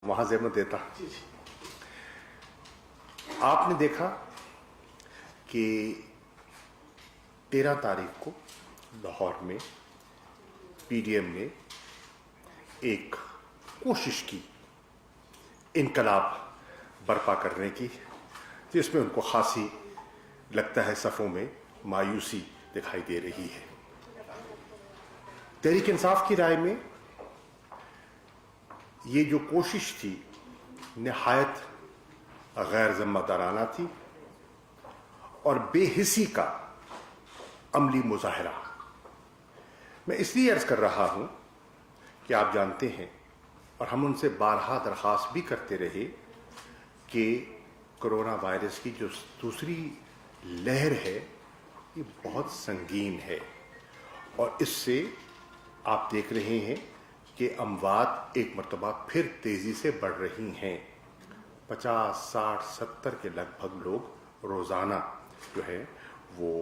वहां ज़हमत देता। आपने देखा कि 13 तारीख को लाहौर में पीडीएम ने एक कोशिश की इनकलाब बर्पा करने की, जिसमें उनको खासी लगता है सफ़ों में मायूसी दिखाई दे रही है। तहरीक इंसाफ की राय में ये जो कोशिश थी निहायत गैर जिम्मेदाराना थी और बेहिसी का अमली मुजाहरा। मैं इसलिए अर्ज कर रहा हूं कि आप जानते हैं और हम उनसे बारहा दरख्वास्त भी करते रहे कि कोरोना वायरस की जो दूसरी लहर है ये बहुत संगीन है और इससे आप देख रहे हैं कि अमवात एक मरतबा फिर तेजी से बढ़ रही हैं। 50, 60, 70 के लगभग लोग रोजाना जो है वो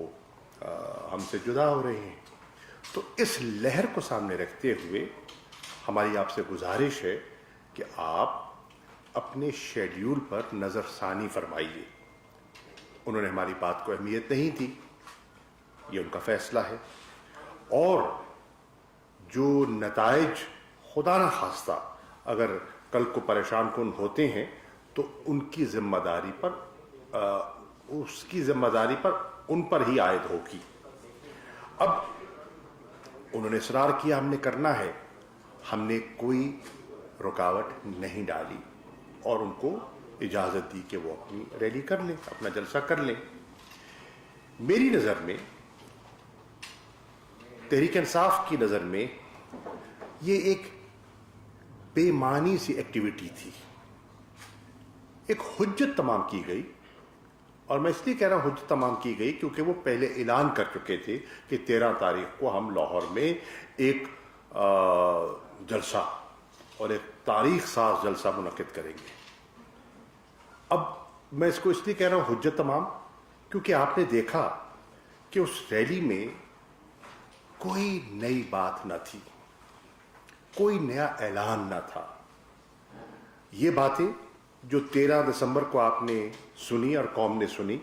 हमसे जुदा हो रहे हैं। तो इस लहर को सामने रखते हुए हमारी आपसे गुजारिश है कि आप अपने शेड्यूल पर नज़रसानी फरमाइए। उन्होंने हमारी बात को अहमियत नहीं दी, ये उनका फैसला है और जो नताइज खुदा न खास्ता अगर कल को परेशान कुन होते हैं तो उनकी जिम्मेदारी पर उन पर ही आयद होगी। अब उन्होंने इसरार किया हमने करना है, हमने कोई रुकावट नहीं डाली और उनको इजाज़त दी कि वो अपनी रैली कर लें, अपना जलसा कर लें। मेरी नज़र में, तहरीक इंसाफ की नज़र में ये एक बेमानी सी एक्टिविटी थी। एक हुज्जत तमाम की गई और मैं इसलिए कह रहा हूं हुज्जत तमाम की गई क्योंकि वो पहले ऐलान कर चुके थे कि 13 तारीख को हम लाहौर में एक जलसा और एक तारीख साज जलसा मुनक्किद करेंगे। अब मैं इसको इसलिए कह रहा हूं हुज्जत तमाम क्योंकि आपने देखा कि उस रैली में कोई नई बात न थी, कोई नया ऐलान न था। ये बातें जो 13 दिसंबर को आपने सुनी और कौम ने सुनी,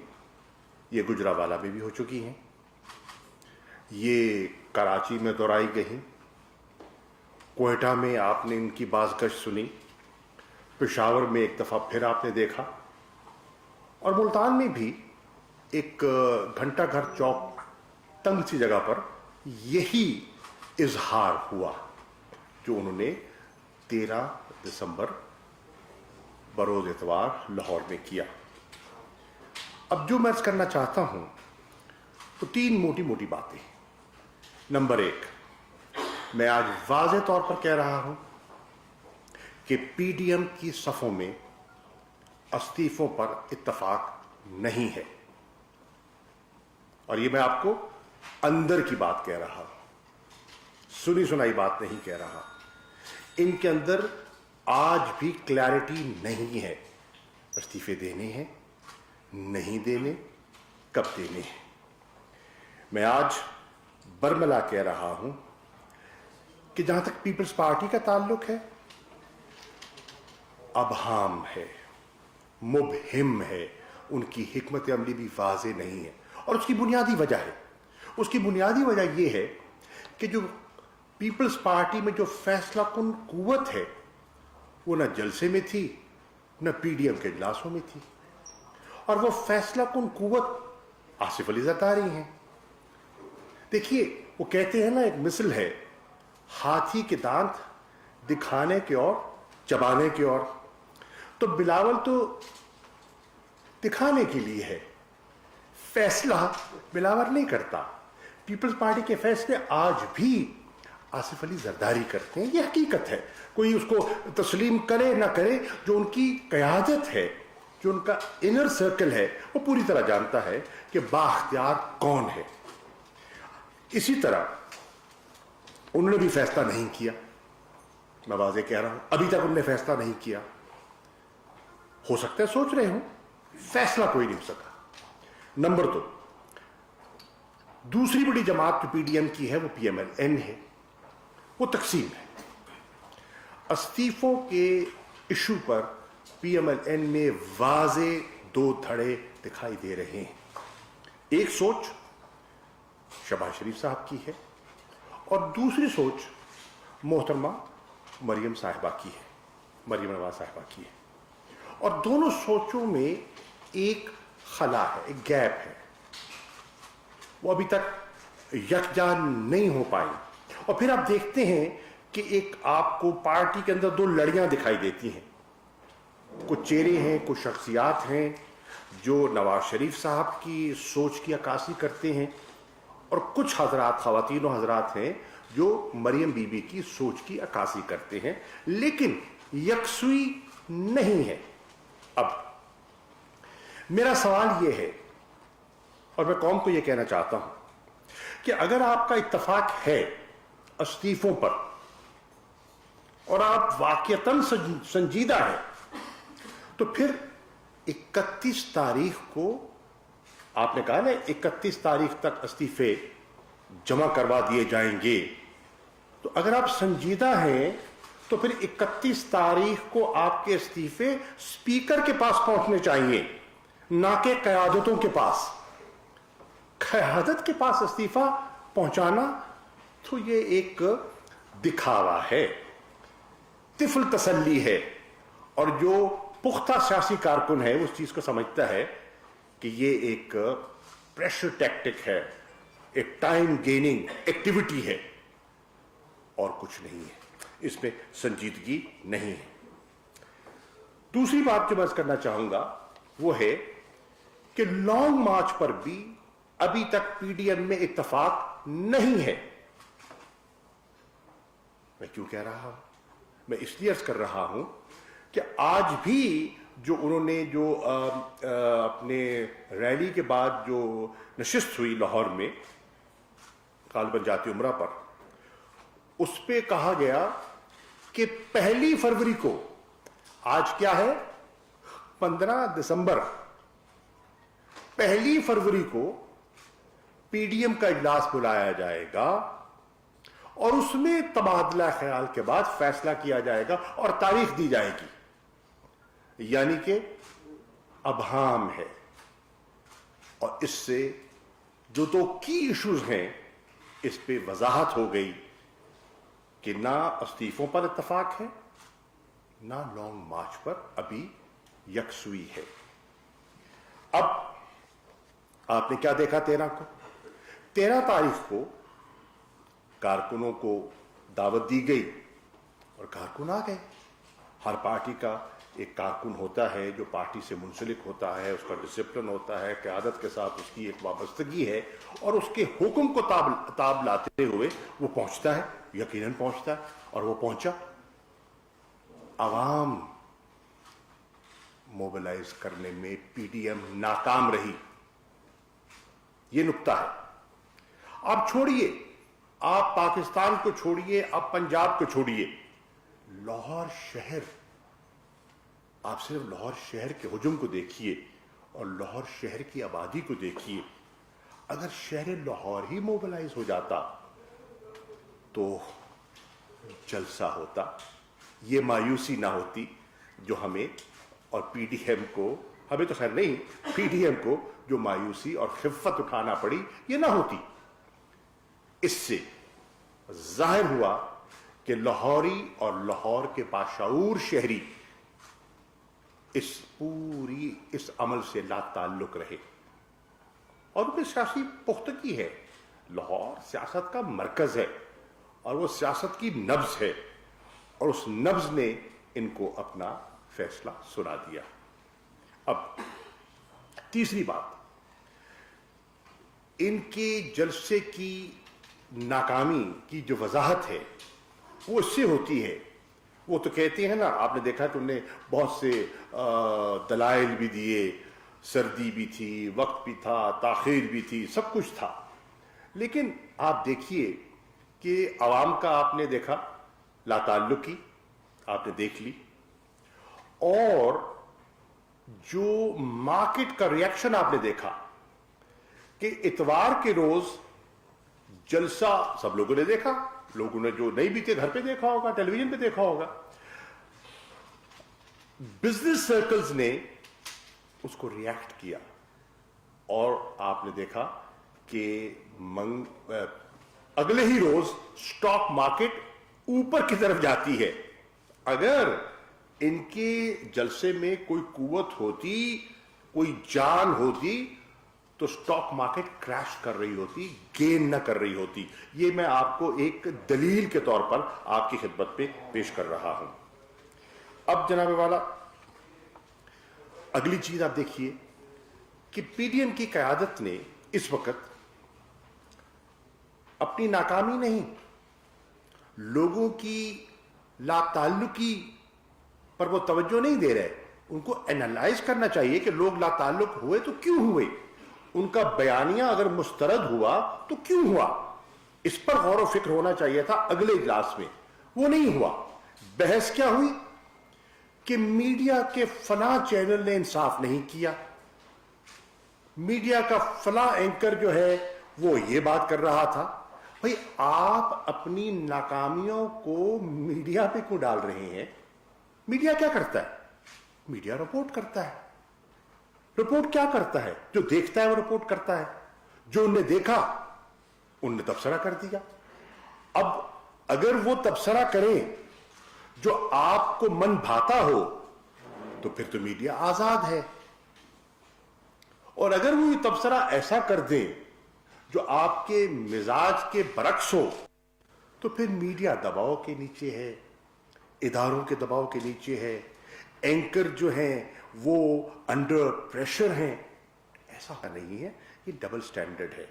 ये गुजरावाला में भी हो चुकी हैं, ये कराची में दोहराई गई, कोयटा में आपने इनकी बाज़गश्त सुनी, पेशावर में एक दफ़ा फिर आपने देखा और मुल्तान में भी एक घंटा घर चौक तंग सी जगह पर यही इजहार हुआ जो उन्होंने 13 दिसंबर बरोज इतवार लाहौर में किया। अब जो मैं अर्ज करना चाहता हूं तो 3 मोटी मोटी बातें। नंबर 1, मैं आज वाज़ेह तौर पर कह रहा हूं कि पीडीएम की सफ़ों में इस्तीफों पर इत्तफाक नहीं है और ये मैं आपको अंदर की बात कह रहा हूं, सुनी सुनाई बात नहीं कह रहा। इनके अंदर आज भी क्लैरिटी नहीं है, इस्तीफे देने हैं, नहीं देने, कब देने हैं। मैं आज बरमला कह रहा हूं कि जहां तक पीपल्स पार्टी का ताल्लुक है, अबहाम है, मुबहिम है, उनकी हिकमत अमली भी वाज़ेह नहीं है और उसकी बुनियादी वजह है, उसकी बुनियादी वजह यह है कि जो पीपल्स पार्टी में जो फैसला कुन कुव्वत है वो न जलसे में थी न पीडीएम के इजलासों में थी और वो फैसला कुन कुव्वत आसिफ अली ज़रदारी हैं। देखिए वो कहते हैं ना, एक मिसल है, हाथी के दांत दिखाने के और चबाने के और, तो बिलावल तो दिखाने के लिए है, फैसला बिलावल नहीं करता। पीपल्स पार्टी के फैसले आज भी आसिफ अली ज़रदारी करते हैं, ये हकीकत है, कोई उसको तस्लीम करे ना करे। जो उनकी क़यादत है, जो उनका इनर सर्कल है, वो पूरी तरह जानता है कि बाख्तियार कौन है। इसी तरह उन्होंने भी फैसला नहीं किया, मैं वाज़ेह कह रहा हूं, अभी तक उन्होंने फैसला नहीं किया। हो सकता है सोच रहे हो, फैसला कोई नहीं हो सका। नंबर 2, दूसरी बड़ी जमात जो पीडीएम की है वो पीएमएल-एन है, वो तकसीम है। इस्तीफों के इशू पर PMLN में वाज़े दो धड़े दिखाई दे रहे हैं। एक सोच शहबाज शरीफ साहब की है और दूसरी सोच मोहतरमा मरियम साहिबा की है, मरियम नवाज साहिबा की है। और दोनों सोचों में एक खला है, एक गैप है, वो अभी तक यकजान नहीं हो पाई। और फिर आप देखते हैं कि एक आपको पार्टी के अंदर दो लड़ियां दिखाई देती हैं। कुछ चेहरे हैं, कुछ शख्सियात हैं जो नवाज शरीफ साहब की सोच की अक्कासी करते हैं और कुछ हजरात, खवातीन और हजरात हैं जो मरियम बीबी की सोच की अक्कासी करते हैं, लेकिन यकसुई नहीं है। अब मेरा सवाल यह है और मैं कौम को यह कहना चाहता हूं कि अगर आपका इत्तफाक है इस्तीफों पर और आप वाकईतन संजीदा है, तो फिर 31 तारीख को आपने कहा ना 31 तारीख तक इस्तीफे जमा करवा दिए जाएंगे, तो अगर आप संजीदा हैं तो फिर 31 तारीख को आपके इस्तीफे स्पीकर के पास पहुंचने चाहिए, ना कि क़यादतों के पास। क़यादत के पास इस्तीफा पहुंचाना तो ये एक दिखावा है, तिफल तसल्ली है। और जो पुख्ता सियासी कारकुन है उस चीज को समझता है कि ये एक प्रेशर टैक्टिक है, एक टाइम गेनिंग एक्टिविटी है और कुछ नहीं है, इसमें संजीदगी नहीं है। दूसरी बात जो मैं करना चाहूंगा वो है कि लॉन्ग मार्च पर भी अभी तक PDM में इत्तफाक नहीं है। मैं क्यों कह रहा हूं? मैं इसलिए अर्ज कर रहा हूं कि आज भी जो उन्होंने जो अपने रैली के बाद जो नशिस्त हुई लाहौर में गालिबन जाती उमरा पर, उस पे कहा गया कि 1 फरवरी को, आज क्या है 15 दिसंबर, 1 फरवरी को PDM का इजलास बुलाया जाएगा और उसमें तबादला ख्याल के बाद फैसला किया जाएगा और तारीख दी जाएगी। यानी कि अबहाम है। और इससे जो दो की इश्यूज हैं इस पे वजाहत हो गई कि ना इस्तीफों पर इत्तफाक है, ना लॉन्ग मार्च पर अभी यकसुई है। अब आपने क्या देखा 13 तारीख को कारकुनों को दावत दी गई और कारकुन आ गए। हर पार्टी का एक कारकुन होता है जो पार्टी से मुंसलिक होता है, उसका डिसिप्लिन होता है, क़यादत के साथ उसकी एक वाबस्तगी है और उसके हुक्म को ताब लाते हुए वो पहुंचता है, यकीनन पहुंचता है। और वो पहुंचा। आवाम मोबिलाइज करने में PDM नाकाम रही, ये नुक्ता है। आप छोड़िए, आप पाकिस्तान को छोड़िए, आप पंजाब को छोड़िए, लाहौर शहर, आप सिर्फ लाहौर शहर के हुजूम को देखिए और लाहौर शहर की आबादी को देखिए। अगर शहर लाहौर ही मोबिलाइज हो जाता तो जलसा होता, ये मायूसी ना होती जो हमें और PDM को, हमें तो खैर नहीं, PDM को जो मायूसी और खिफ़त उठाना पड़ी ये ना होती। इससे जाहिर हुआ कि लाहौरी और लाहौर के बाशऊर शहरी इस अमल से लाताल्लुक रहे और उनमें सियासी पुख्तगी है। लाहौर सियासत का मरकज है और वो सियासत की नब्ज है और उस नब्ज ने इनको अपना फैसला सुना दिया। अब तीसरी बात, इनके जलसे की नाकामी की जो वजाहत है वो इससे होती है, वो तो कहते हैं ना, आपने देखा कि उन्होंने बहुत से दलाइल भी दिए, सर्दी भी थी, वक्त भी था, ताखीर भी थी, सब कुछ था। लेकिन आप देखिए कि अवाम का आपने देखा लाताल्लुकी आपने देख ली, और जो मार्केट का रिएक्शन आपने देखा कि इतवार के रोज जलसा सब लोगों ने देखा, लोगों ने जो नहीं भी थे घर पे देखा होगा, टेलीविजन पे देखा होगा। बिजनेस सर्कल्स ने उसको रिएक्ट किया और आपने देखा कि अगले ही रोज स्टॉक मार्केट ऊपर की तरफ जाती है। अगर इनके जलसे में कोई कुव्वत होती, कोई जान होती, तो स्टॉक मार्केट क्रैश कर रही होती, गेन न कर रही होती। ये मैं आपको एक दलील के तौर पर आपकी खिदमत पे पेश कर रहा हूं। अब जनाब वाला, अगली चीज आप देखिए कि पीडीएम की क़यादत ने इस वक्त अपनी नाकामी नहीं, लोगों की लाताल्लुकी पर वो तवज्जो नहीं दे रहे। उनको एनालाइज करना चाहिए कि लोग लाताल्लुक हुए तो क्यों हुए, उनका बयानिया अगर मुस्तरद हुआ तो क्यों हुआ, इस पर गौर व फिक्र होना चाहिए था अगले इजलास में। वो नहीं हुआ। बहस क्या हुई कि मीडिया के फला चैनल ने इंसाफ नहीं किया, मीडिया का फला एंकर जो है वो ये बात कर रहा था। भाई, आप अपनी नाकामियों को मीडिया पे क्यों डाल रहे हैं? मीडिया क्या करता है? मीडिया रिपोर्ट करता है। रिपोर्ट क्या करता है? जो देखता है वो रिपोर्ट करता है। जो उनने देखा उनने तबसरा कर दिया। अब अगर वो तबसरा करें जो आपको मन भाता हो तो फिर तो मीडिया आजाद है, और अगर वो ये तबसरा ऐसा कर दें जो आपके मिजाज के बरक्स हो तो फिर मीडिया दबाव के नीचे है, इदारों के दबाव के नीचे है, एंकर जो हैं वो अंडर प्रेशर हैं। ऐसा नहीं है, ये डबल स्टैंडर्ड है।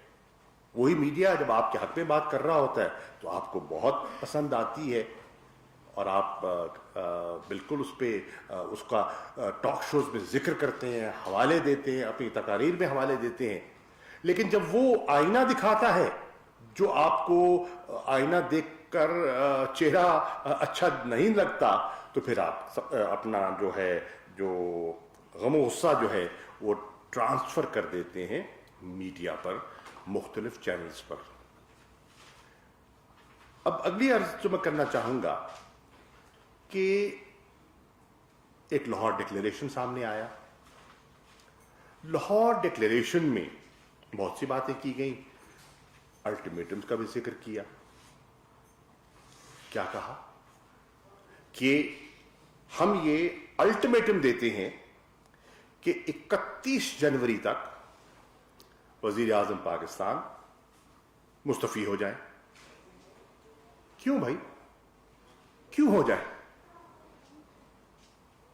वही मीडिया जब आपके हक में बात कर रहा होता है तो आपको बहुत पसंद आती है और आप बिल्कुल उस पर उसका टॉक शोज में जिक्र करते हैं, हवाले देते हैं, अपनी तकारीर में हवाले देते हैं। लेकिन जब वो आईना दिखाता है जो आपको आईना देखकर चेहरा अच्छा नहीं लगता, तो फिर आप अपना जो है जो गम गुस्सा जो है वो ट्रांसफर कर देते हैं मीडिया पर, मुख्तलिफ चैनल्स पर। अब अगली अर्ज जो मैं करना चाहूंगा कि एक लाहौर डिक्लेरेशन सामने आया। लाहौर डिक्लेरेशन में बहुत सी बातें की गई, अल्टीमेटम्स का भी जिक्र किया। क्या कहा कि हम ये अल्टीमेटम देते हैं कि 31 जनवरी तक वजीर आजम पाकिस्तान मुस्तफी हो जाए। क्यों भाई, क्यों हो जाए?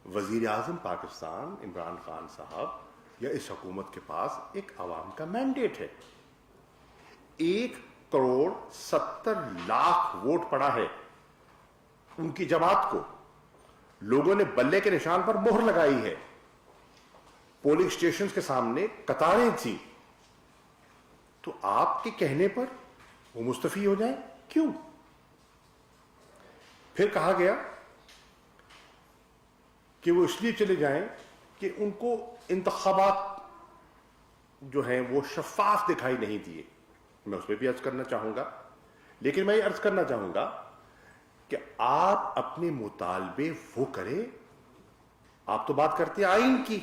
वजीर आजम पाकिस्तान इमरान खान साहब या इस हुकूमत के पास एक अवाम का मैंडेट है। 1,70,00,000 वोट पड़ा है उनकी जमात को। लोगों ने बल्ले के निशान पर मोहर लगाई है। पोलिंग स्टेशन के सामने कतारें थी। तो आपके कहने पर वो मुस्तफी हो जाए? क्यों? फिर कहा गया कि वो इसलिए चले जाएं कि उनको इंतखाबात जो हैं वो शफाफ दिखाई नहीं दिए। मैं उस पर भी अर्ज करना चाहूंगा, लेकिन मैं ये अर्ज करना चाहूंगा कि आप अपने मुतालबे वो करें। आप तो बात करते हैं आइन की,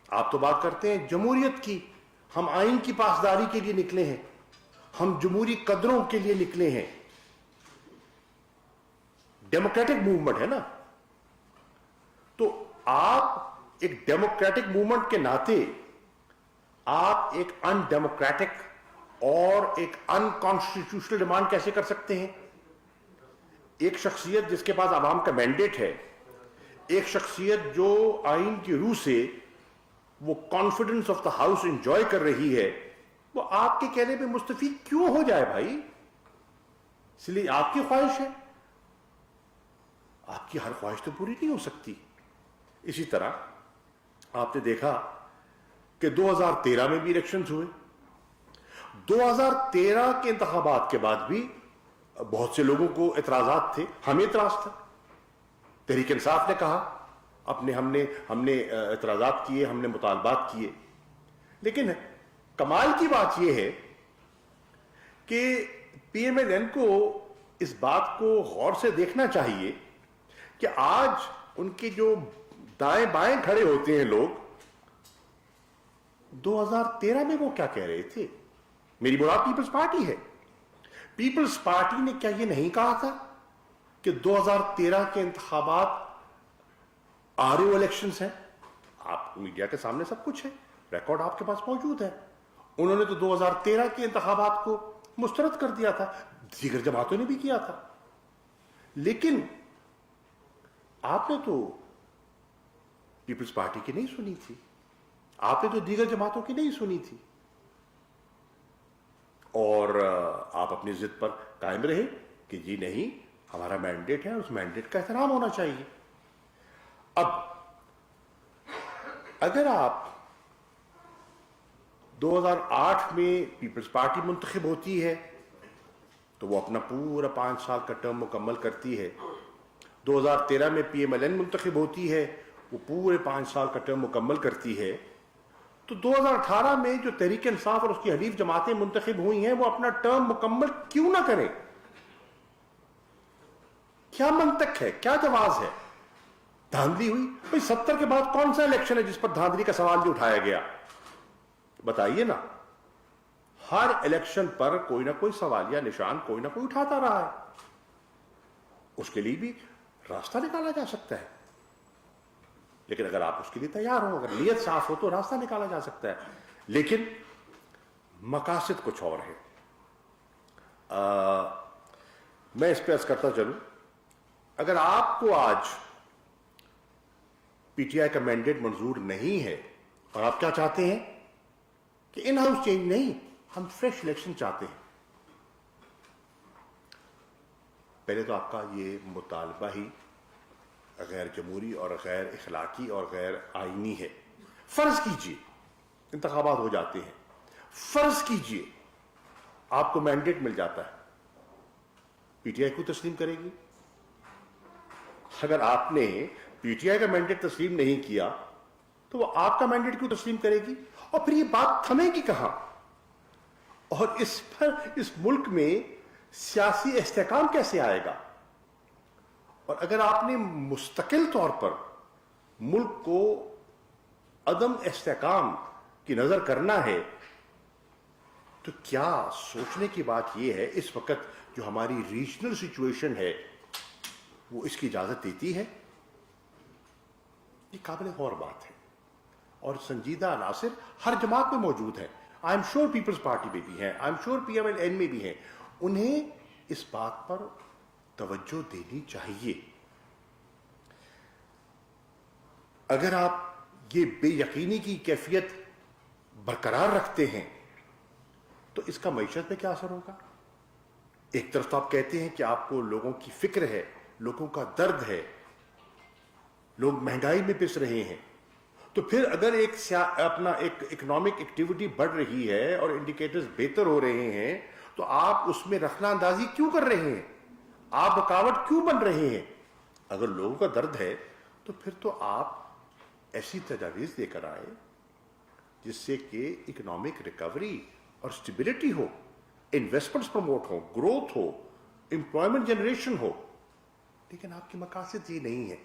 आप तो बात करते हैं जमहूरियत की। हम आइन की पासदारी के लिए निकले हैं, हम जमहूरी कदरों के लिए निकले हैं। डेमोक्रेटिक मूवमेंट है ना, तो आप एक डेमोक्रेटिक मूवमेंट के नाते आप एक अनडेमोक्रेटिक और एक अनकॉन्स्टिट्यूशनल डिमांड कैसे कर सकते हैं? एक शख्सियत जिसके पास आवाम का मैंडेट है, एक शख्सियत जो आइन की रूह से वो confidence of the house enjoy कर रही है, वो आपके कहने पे मुस्तफी क्यों हो जाए भाई? इसलिए आपकी ख्वाहिश है, आपकी हर ख्वाहिश तो पूरी नहीं हो सकती। इसी तरह आपने देखा कि 2013 में भी इलेक्शंस हुए। 2013 के इंतखाबात के बाद भी बहुत से लोगों को एतराजात थे, हमें एतराज था। तहरीक इंसाफ ने कहा अपने हमने एतराजात किए, हमने मुतालबात किए। लेकिन कमाल की बात यह है कि पीएमएलएन को इस बात को गौर से देखना चाहिए कि आज उनके जो दाएं बाएं खड़े होते हैं लोग, 2013 में वो क्या कह रहे थे? मेरी मुराद पीपल्स पार्टी है। पीपल्स पार्टी ने क्या ये नहीं कहा था कि 2013 के इंतखाबात आरओ इलेक्शंस हैं? आप मीडिया के सामने सब कुछ है, रिकॉर्ड आपके पास मौजूद है। उन्होंने तो 2013 के इंतखाबात को मुस्तरद कर दिया था, दीगर जमातों ने भी किया था। लेकिन आपने तो पीपल्स पार्टी की नहीं सुनी थी, आपने तो दीगर जमातों की नहीं सुनी थी, और आप अपनी जिद पर कायम रहे कि जी नहीं, हमारा मैंडेट है, उस मैंडेट का एहतराम होना चाहिए। अब अगर आप 2008 में पीपल्स पार्टी मुंतखब होती है तो वो अपना पूरा 5 साल का टर्म मुकम्मल करती है। 2013 में पीएमएलएन मुंतखब होती है, वो पूरे 5 साल का टर्म मुकम्मल करती है। तो 2018 में जो तहरीक इंसाफ और उसकी हलीफ जमातें मुंतखब हुई हैं, वो अपना टर्म मुकम्मल क्यों ना करें? क्या मंतक है, क्या जवाज है? धांधली हुई भाई। 70 के बाद कौन सा इलेक्शन है जिस पर धांधली का सवाल भी उठाया गया? बताइए ना। हर इलेक्शन पर कोई ना कोई सवालिया निशान कोई ना कोई उठाता रहा है। उसके लिए भी रास्ता निकाला जा सकता है, लेकिन अगर आप उसके लिए तैयार हो, अगर नीयत साफ हो, तो रास्ता निकाला जा सकता है। लेकिन मकासद कुछ और है। मैं इस पे अर्ज करता चलूं, अगर आपको आज पीटीआई का मैंडेट मंजूर नहीं है और आप क्या चाहते हैं कि इन हाउस चेंज नहीं, हम फ्रेश इलेक्शन चाहते हैं, पहले तो आपका ये मुतालबा ही गैर जमहूरी और गैर इखलाकी और गैर आईनी है। फर्ज कीजिए इंतखाबात हो जाते हैं, फर्ज कीजिए आपको मैंडेट मिल जाता है, पीटीआई को तस्लीम करेगी? अगर आपने पीटीआई का मैंडेट तस्लीम नहीं किया तो वो आपका मैंडेट क्यों तस्लीम करेगी? और फिर ये बात थमेगी कहां? और इस पर इस मुल्क में सियासी इस्तेहकाम कैसे आएगा? और अगर आपने मुस्तकिल तौर पर मुल्क को अदम इस्तेहकाम की नजर करना है, तो क्या सोचने की बात यह है इस वक्त जो हमारी रीजनल सिचुएशन है वो इसकी इजाजत देती है? ये काबिल गौर बात है, और संजीदा अनासिर हर जमात में मौजूद है। I am sure People's Party में भी हैं, आई एम श्योर पीएमएलएन में भी हैं। उन्हें इस बात पर तवज्जो देनी चाहिए। अगर आप ये बेयकीनी की कैफियत बरकरार रखते हैं तो इसका मईशत पे क्या असर होगा? एक तरफ तो आप कहते हैं कि आपको लोगों की फिक्र है, लोगों का दर्द है, लोग महंगाई में पिस रहे हैं, तो फिर अगर अपना एक इकोनॉमिक एक्टिविटी बढ़ रही है और इंडिकेटर्स बेहतर हो रहे हैं, तो आप उसमें रखना अंदाजी क्यों कर रहे हैं? आप रुकावट क्यों बन रहे हैं? अगर लोगों का दर्द है तो फिर तो आप ऐसी तजावीज लेकर आए जिससे कि इकोनॉमिक रिकवरी और स्टेबिलिटी हो, इन्वेस्टमेंट्स प्रमोट हो, ग्रोथ हो, एम्प्लॉयमेंट जनरेशन हो। लेकिन आपके मकासद ये नहीं है,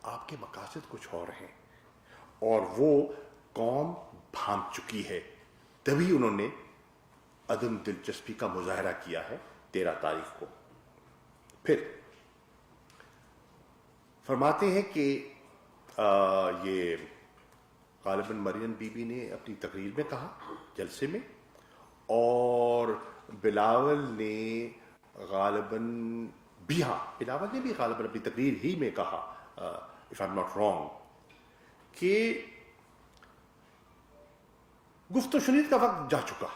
आपके मकासद कुछ और हैं, और वो कौम भांप चुकी है। तभी उन्होंने अदम दिलचस्पी का मुजाहरा किया है 13 तारीख को। फिर फरमाते हैं कि ये गालिबन मरियम बीबी ने अपनी तकरीर में कहा जलसे में, और बिलावल ने गालिबन भी, हाँ बिलावल ने भी गालिबन अपनी तकरीर ही में कहा, if I am not wrong, कि गुफ्तो शुनीद का वक्त जा चुका।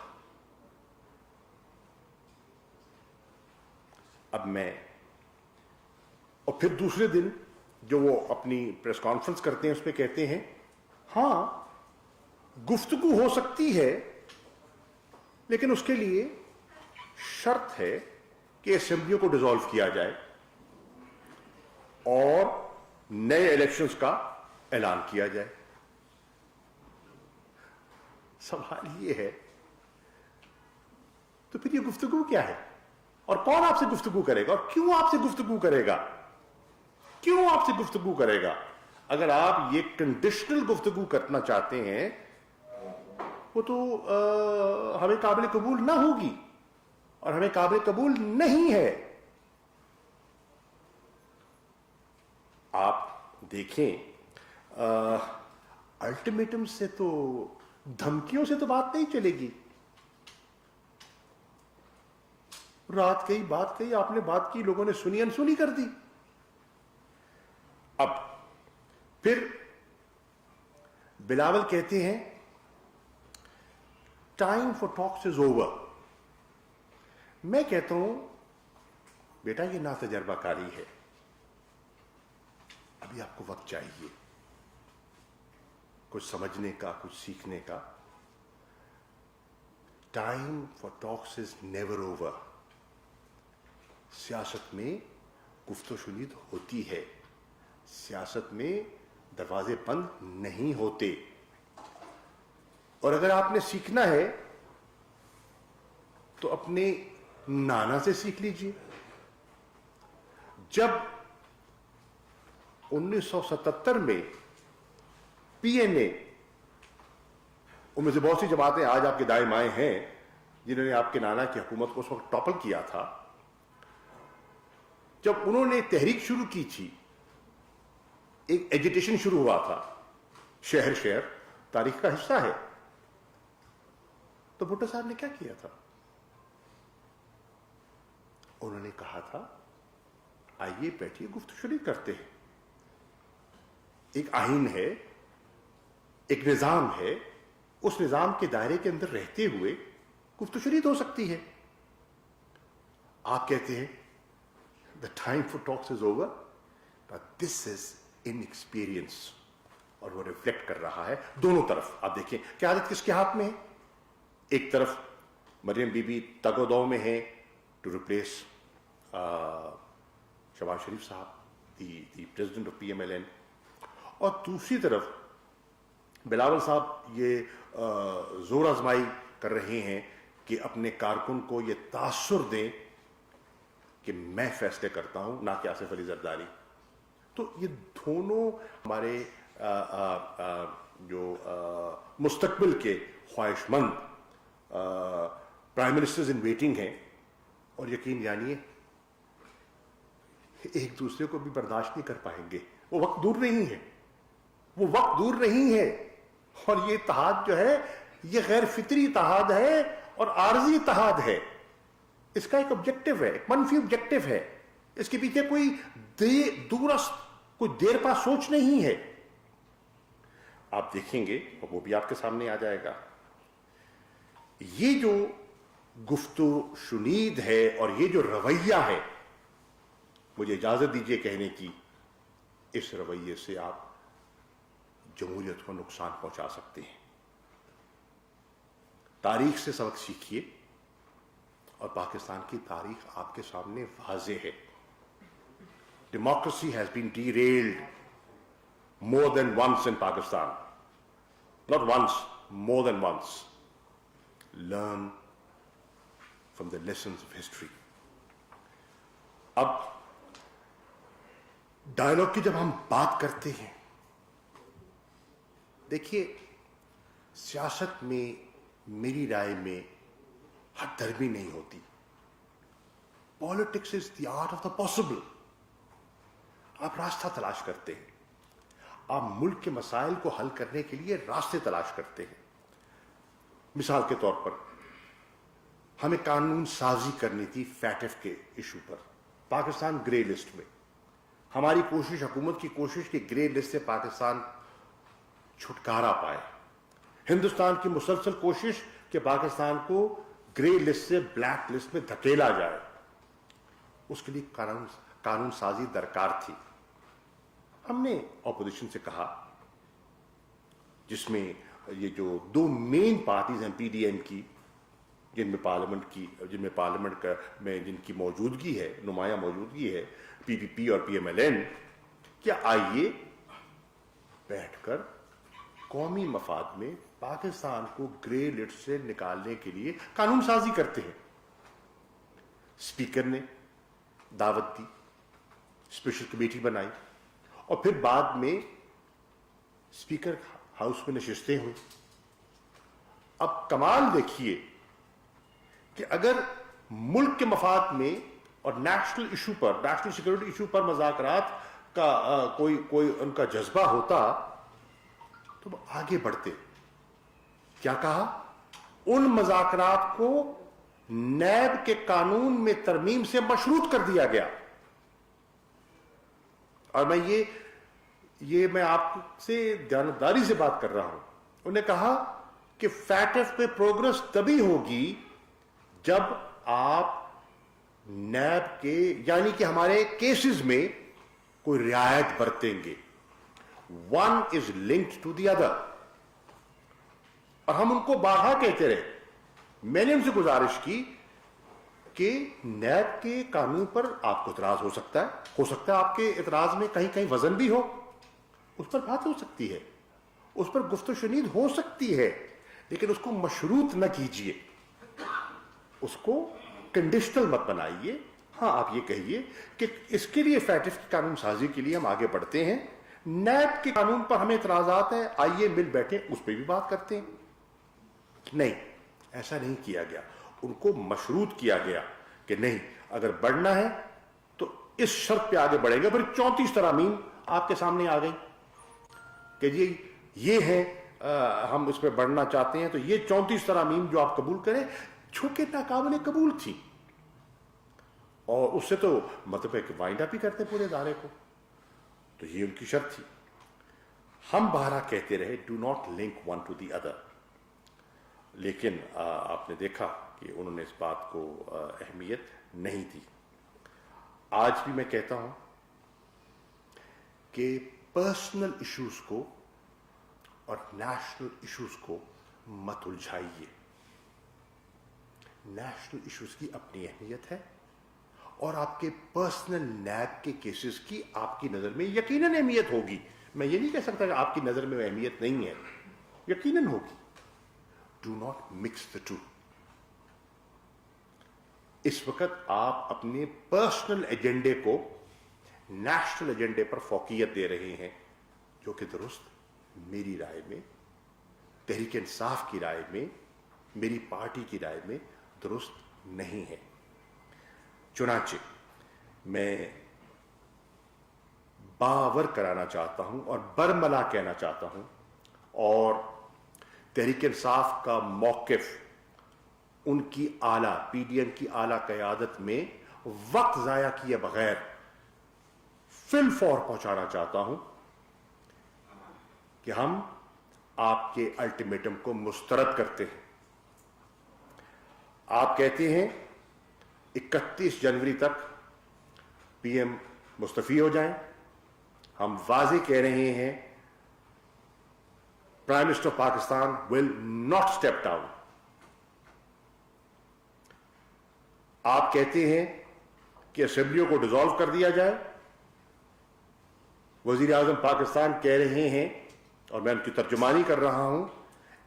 अब मैं, और फिर दूसरे दिन जो वो अपनी प्रेस कॉन्फ्रेंस करते हैं उसमें कहते हैं हां गुफ्तगू हो सकती है, लेकिन उसके लिए शर्त है कि असेंबलियों को डिसॉल्व किया जाए और नए इलेक्शंस का ऐलान किया जाए। सवाल ये है, तो फिर ये गुफ्तगू क्या है? और कौन आपसे गुफ्तगू करेगा? और क्यों आपसे गुफ्तगू करेगा? क्यों आपसे गुफ्तगू करेगा? اگر آپ یہ کنڈیشنل گفتگو کرنا چاہتے ہیں وہ تو ہمیں قابل قبول نہ ہوگی اور ہمیں قابل قبول نہیں ہے. آپ دیکھیں الٹیمیٹم سے تو, دھمکیوں سے تو بات نہیں چلے گی. رات کہی بات کہی, آپ نے بات کی, لوگوں نے سنی انسنی کر دی. اب پھر بلاول کہتے ہیں time for talks is over. میں کہتا ہوں بیٹا یہ نا تجربہ کاری ہے, ابھی آپ کو وقت چاہیے کچھ سمجھنے کا, کچھ سیکھنے کا. Time for talks is never over. سیاست میں گفت و شنید ہوتی ہے, سیاست میں دروازے بند نہیں ہوتے. اور اگر آپ نے سیکھنا ہے تو اپنے نانا سے سیکھ لیجیے. جب 1977 میں پی این اے, ان میں سے بہت سی جماعتیں آج آپ کے دائیں مائیں ہیں جنہوں نے آپ کے نانا کی حکومت کو اس وقت ٹاپل کیا تھا, جب انہوں نے تحریک شروع کی تھی, ایک ایجیٹیشن شروع ہوا تھا, شہر شہر تاریخ کا حصہ ہے, تو بھٹو صاحب نے کیا کیا تھا؟ انہوں نے کہا تھا آئیے بیٹھیے گفت و شنید کرتے ہیں. ایک آئین ہے, ایک نظام ہے, اس نظام کے دائرے کے اندر رہتے ہوئے گفت و شنید ہو سکتی ہے. آپ کہتے ہیں the time for talks is over, but this is inexperience. اور وہ ریفلیکٹ کر رہا ہے دونوں طرف. آپ دیکھیں قیادت کس کے ہاتھ میں ہے؟ ایک طرف مریم بی بی تگ و دو میں ہے ٹو ریپلیس شہباز شریف صاحب, the president of P M L N, اور دوسری طرف بلاول صاحب یہ زور آزمائی کر رہے ہیں کہ اپنے کارکن کو یہ تاثر دیں کہ میں فیصلے کرتا ہوں, نہ کہ آصف علی زرداری. تو یہ دونوں ہمارے جو مستقبل کے خواہش مند پرائم منسٹرز ان ویٹنگ ہیں, اور یقین جانیے ایک دوسرے کو بھی برداشت نہیں کر پائیں گے. وہ وقت دور نہیں ہے, وہ وقت دور نہیں ہے. اور یہ اتحاد جو ہے یہ غیر فطری اتحاد ہے اور عارضی اتحاد ہے. اس کا ایک آبجیکٹو ہے, ایک منفی آبجیکٹو ہے. اس کے پیچھے کوئی دورست, کوئی دیر پا سوچ نہیں ہے. آپ دیکھیں گے اور وہ بھی آپ کے سامنے آ جائے گا. یہ جو گفت و شنید ہے اور یہ جو رویہ ہے, مجھے اجازت دیجیے کہنے کی, اس رویے سے آپ جمہوریت کو نقصان پہنچا سکتے ہیں. تاریخ سے سبق سیکھیے, اور پاکستان کی تاریخ آپ کے سامنے واضح ہے. Democracy has been derailed more than once in Pakistan. Not once, more than once. Learn from the lessons of history. اب ڈائلاگ کی جب ہم بات کرتے ہیں, دیکھیے سیاست میں میری رائے میں حد درمی نہیں ہوتی. Politics is the art of the possible. آپ راستہ تلاش کرتے ہیں, آپ ملک کے مسائل کو حل کرنے کے لیے راستے تلاش کرتے ہیں. مثال کے طور پر ہمیں قانون سازی کرنی تھی فیٹف کے ایشو پر, پاکستان گرے لسٹ میں. ہماری کوشش, حکومت کی کوشش کہ گرے لسٹ سے پاکستان چھٹکارا پائے. ہندوستان کی مسلسل کوشش کہ پاکستان کو گرے لسٹ سے بلیک لسٹ میں دھکیلا جائے. اس کے لیے قانون سازی درکار تھی. ہم نے اپوزیشن سے کہا, جس میں یہ جو دو مین پارٹیز ہیں پی ڈی ایم کی, جن میں پارلیمنٹ میں جن کی موجودگی ہے, نمایاں موجودگی ہے, پی پی پی اور پی ایم ایل این, کیا آئیے بیٹھ کر قومی مفاد میں پاکستان کو گرے لسٹ سے نکالنے کے لیے قانون سازی کرتے ہیں. اسپیکر نے دعوت دی, اسپیشل کمیٹی بنائی, اور پھر بعد میں स्पीकर हाउस में नशिस्तें हुई। अब कमाल देखिए कि अगर मुल्क के मफाद में और नेशनल इशू पर, नेशनल सिक्योरिटी इशू पर मुज़ाकरात का कोई उनका जज्बा होता तो वो आगे बढ़ते। क्या कहा? उन मुज़ाकरात को नैब के कानून में तरमीम से मशरूत कर दिया गया। और मैं आपसे ध्यानदारी से बात कर रहा हूं। उन्होंने कहा कि फैटफ पे प्रोग्रेस तभी होगी जब आप नैब के, यानी कि हमारे केसेस में कोई रियायत बरतेंगे। One is linked to the other. और हम उनको बारहा कहते रहे। मैंने उनसे गुजारिश की कि नैब के कानून पर आपको इतराज हो सकता है आपके इतराज में कहीं कहीं वजन भी हो, उस पर बात हो सकती है, उस पर गुफ्तगू शुनीद हो सकती है, लेकिन उसको मशरूत न कीजिए, उसको कंडीशनल मत बनाइए। हाँ, आप ये कहिए कि इसके लिए फैटिफ की कानून साजी के लिए हम आगे बढ़ते हैं, नैब के कानून पर हमें इतराजात हैं, आइए मिल बैठे उस पर भी बात करते हैं। नहीं, ऐसा नहीं किया गया। उनको मशरूत किया गया कि नहीं, अगर बढ़ना है तो इस शर्त पे आगे बढ़ेंगे। फिर 34 तरामीम आपके सामने आ गई कि जी ये है, हम इस पर बढ़ना चाहते हैं, तो ये 34 तरामीम जो आप कबूल करें, छुके नाकाबिले कबूल थी। और उससे तो मतलब है कि वाइंड अप ही करते पूरे इदारे को। तो ये उनकी शर्त थी। हम बहरा कहते रहे do not link one two the other, लेकिन आपने देखा कि उन्होंने इस बात को अहमियत नहीं दी। आज भी मैं कहता हूं कि पर्सनल इश्यूज को और नेशनल इश्यूज को मत उलझाइए। नेशनल इश्यूज की अपनी अहमियत है और आपके पर्सनल नैब के केसेस की आपकी नजर में यकीनन अहमियत होगी। मैं ये नहीं कह सकता कि आपकी नजर में अहमियत नहीं है, यकीनन होगी। Do not mix the two. इस वक्त आप अपने पर्सनल एजेंडे को नेशनल एजेंडे पर फोकियत दे रहे हैं, जो कि दुरुस्त मेरी राय में, तहरीक इंसाफ की राय में, मेरी पार्टी की राय में दुरुस्त नहीं है। चुनांचे मैं बावर कराना चाहता हूं और बरमला कहना चाहता हूं, और तहरीक इंसाफ का मौकिफ उनकी आला पीडीएम की आला क़यादत में वक्त जाया किए बगैर फिल फॉर पहुंचाना चाहता हूं कि हम आपके अल्टीमेटम को मुस्तरद करते हैं। आप कहते हैं 31 जनवरी तक पीएम मुस्तफी हो जाएं। हम वाज़े कह रहे हैं prime minister of Pakistan will not step down. आप कहते हैं कि असेंबलियों को डिसॉल्व कर दिया जाए। वजीर आजम पाकिस्तान कह रहे हैं, और मैं उनकी तर्जुमानी कर रहा हूं,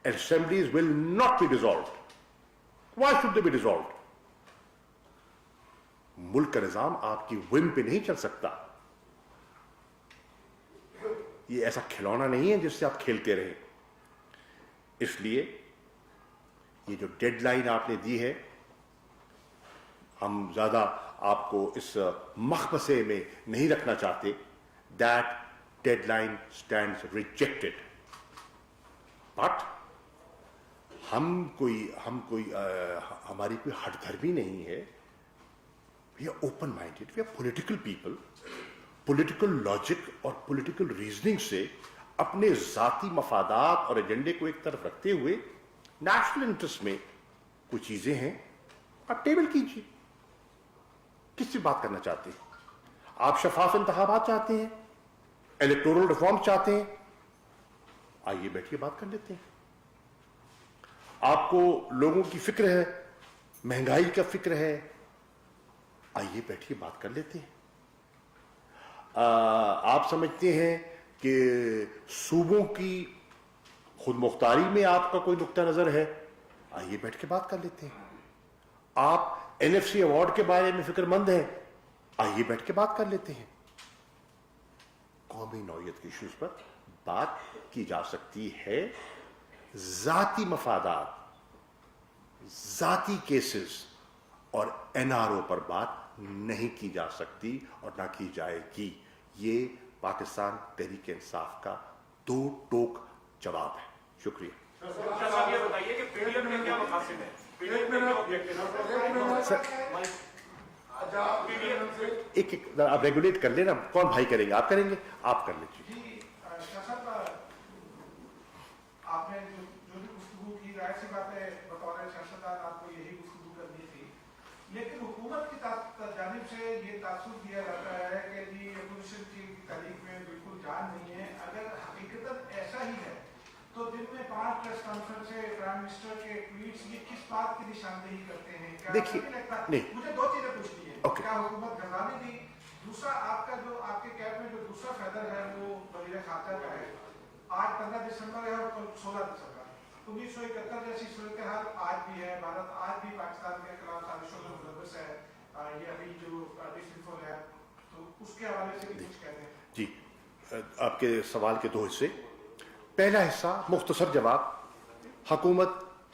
assemblies will not be dissolve. Why should they B dissolve? मुल्क का निजाम आपकी विम पे नहीं चल सकता। ये ऐसा खिलौना नहीं है जिससे आप खेलते रहे। इसलिए ये जो डेडलाइन आपने दी है, हम ज्यादा आपको इस मखबसे में नहीं रखना चाहते। That deadline stands rejected. But हमारी कोई हठधर्मी नहीं है। We are open minded, we are political people. Political logic और पॉलिटिकल रीजनिंग से अपने जाती मफादात और एजेंडे को एक तरफ रखते हुए नेशनल इंटरेस्ट में कुछ चीजें हैं, आप टेबल कीजिए। किससे बात करना चाहते हैं? आप शफाफ इंतखाबात चाहते हैं, इलेक्टोरल रिफॉर्म चाहते हैं, आइए बैठिए बात कर लेते हैं। आपको लोगों की फिक्र है, महंगाई का फिक्र है, आइए बैठिए बात कर लेते हैं। आप समझते हैं कि सूबों की खुद मुख्तारी में आपका कोई नुक्ता नजर है, आइए बैठ के बात कर लेते हैं। आप एनएफसी अवार्ड के बारे में फिक्रमंद हैं, आइए बैठ के बात कर लेते हैं। कौमी नौयत के इश्यूज पर بات کی جا سکتی ہے، ذاتی مفادات، ذاتی کیسز اور این آر او پر بات نہیں کی جا سکتی اور نہ کی جائے گی. یہ پاکستان تحریک انصاف کا دو ٹوک جواب ہے. شکریہ. صاحب یہ بتائیے کہ پی ڈی ایم کے کیا مقاصد ہیں؟ ایک آپ ریگولیٹ کر لیں نا. کون بھائی کریں گے؟ آپ کریں گے؟ آپ کر لیجیے. آپ نے جو بھی گفتگو کی، ظاہر سی بات ہے بطور سیاستدان آپ کو یہی گفتگو کرنی تھی، لیکن حکومت کی جانب سے یہ تاثر دیا جاتا ہے کہ جی اپوزیشن کی تحریک میں بالکل جان نہیں ہے. اگر حقیقت ایسا ہی ہے تو دن میں 5 پریس کانفرنس سے پرائم منسٹر کے ٹویٹس یہ کس بات کی نشاندہی کرتے ہیں؟ کیا نہیں لگتا؟ مجھے دو چیزیں پوچھنی ہیں. کیا حکومت گھبرانی تھی؟ دوسرا آپ کا جو آپ کے کیب میں جو دوسرا فیدر ہے وہ وزیر خارجہ کا ہے. آج 15 دسمبر ہے اور کل 16 دسمبر. 1971 جیسی صورتحال آج بھی ہے. بھارت آج بھی پاکستان کے خلاف سازشوں میں ملوث ہے. یہ ابھی جو ڈسٹرکٹ ہے تو اس کے حوالے سے بھی کچھ کہتے ہیں. جی، آپ کے سوال کے دو حصے. پہلا حصہ مختصر جواب. حکومت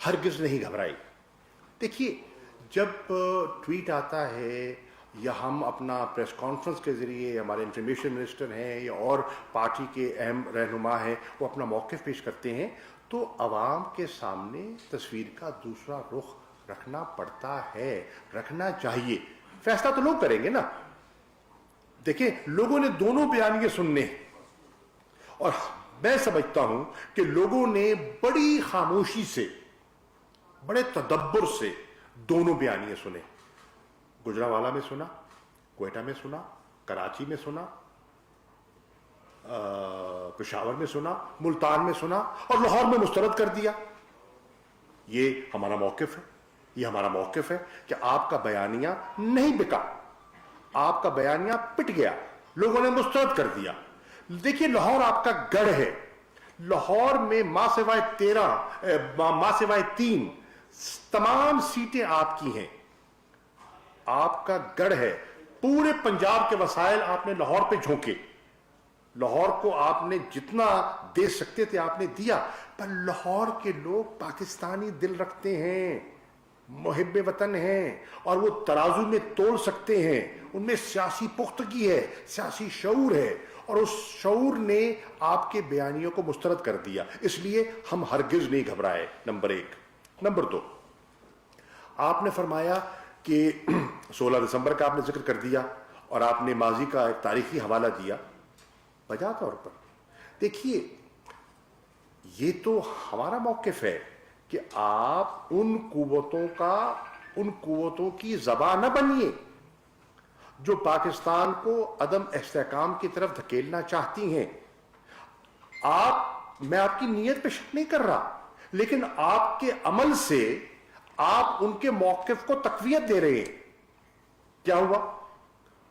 ہرگز نہیں گھبرائی. دیکھیے، جب ٹویٹ آتا ہے یا ہم اپنا پریس کانفرنس کے ذریعے، ہمارے انفارمیشن منسٹر ہیں یا اور پارٹی کے اہم رہنما ہیں، وہ اپنا موقف پیش کرتے ہیں تو عوام کے سامنے تصویر کا دوسرا رخ رکھنا پڑتا ہے، رکھنا چاہیے. فیصلہ تو لوگ کریں گے نا. دیکھیں، لوگوں نے دونوں بیانیے سننے اور میں سمجھتا ہوں کہ لوگوں نے بڑی خاموشی سے، بڑے تدبر سے دونوں بیانیے سنے. گجرانوالہ میں سنا، کوئٹہ میں سنا، کراچی میں سنا، پشاور میں سنا، ملتان میں سنا اور لاہور میں مسترد کر دیا. یہ ہمارا موقف ہے. یہ ہمارا موقف ہے کہ آپ کا بیانیہ نہیں بکا، آپ کا بیانیہ پٹ گیا، لوگوں نے مسترد کر دیا. دیکھیے، لاہور آپ کا گڑھ ہے. لاہور میں ماں سوائے 3 تمام سیٹیں آپ کی ہیں. آپ کا گڑھ ہے. پورے پنجاب کے وسائل آپ نے لاہور پہ جھونکے. لاہور کو آپ نے جتنا دے سکتے تھے آپ نے دیا. پر لاہور کے لوگ پاکستانی دل رکھتے ہیں، محب وطن ہیں اور وہ ترازو میں تول سکتے ہیں. ان میں سیاسی پختگی ہے، سیاسی شعور ہے اور اس شعور نے آپ کے بیانیوں کو مسترد کر دیا. اس لیے ہم ہرگز نہیں گھبرائے. نمبر 1. نمبر 2، آپ نے فرمایا کہ 16 دسمبر کا آپ نے ذکر کر دیا اور آپ نے ماضی کا ایک تاریخی حوالہ دیا. بجا طور پر دیکھیے، یہ تو ہمارا موقف ہے کہ آپ ان قوتوں کی زبان نہ بنیے جو پاکستان کو عدم استحکام کی طرف دھکیلنا چاہتی ہیں. میں آپ کی نیت پہ شک نہیں کر رہا، لیکن آپ کے عمل سے آپ ان کے موقف کو تقویت دے رہے ہیں. کیا ہوا؟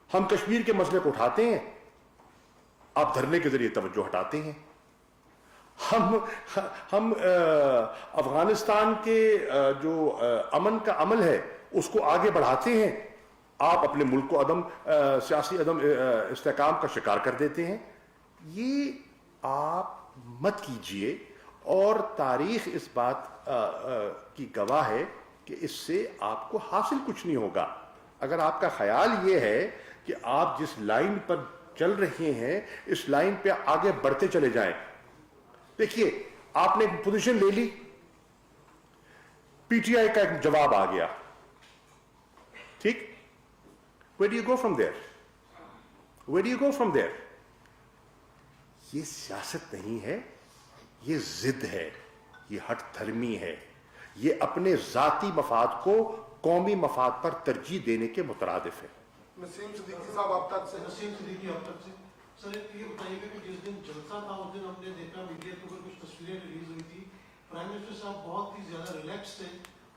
ہم کشمیر کے مسئلے کو اٹھاتے ہیں، آپ دھرنے کے ذریعے توجہ ہٹاتے ہیں. ہم افغانستان کے جو امن کا عمل ہے اس کو آگے بڑھاتے ہیں، آپ اپنے ملک کو سیاسی عدم استحکام کا شکار کر دیتے ہیں. یہ آپ مت کیجئے اور تاریخ اس بات کی گواہ ہے کہ اس سے آپ کو حاصل کچھ نہیں ہوگا. اگر آپ کا خیال یہ ہے کہ آپ جس لائن پر چل رہے ہیں اس لائن پہ آگے بڑھتے چلے جائیں. دیکھیے، آپ نے ایک پوزیشن لے لی، پی ٹی آئی کا ایک جواب آ گیا، ٹھیک. Where do you go from there? Where do you go from there? یہ سیاست نہیں ہے، یہ ضد ہے، یہ ہٹ دھرمی ہے، یہ اپنے ذاتی مفاد کو قومی مفاد پر ترجیح دینے کے مترادف ہے. نسیم صدیقی صاحب آپ تک سے. نسیم صدیقی آپ تک سے. سر یہ بتائیے گا کہ جس دن جلسہ تھا اس دن ہم نے دیکھا میڈیا کے اوپر کچھ تصویریں ریلیز ہوئی تھی. پرائم منسٹر صاحب بہت ہی زیادہ ریلیکس تھے.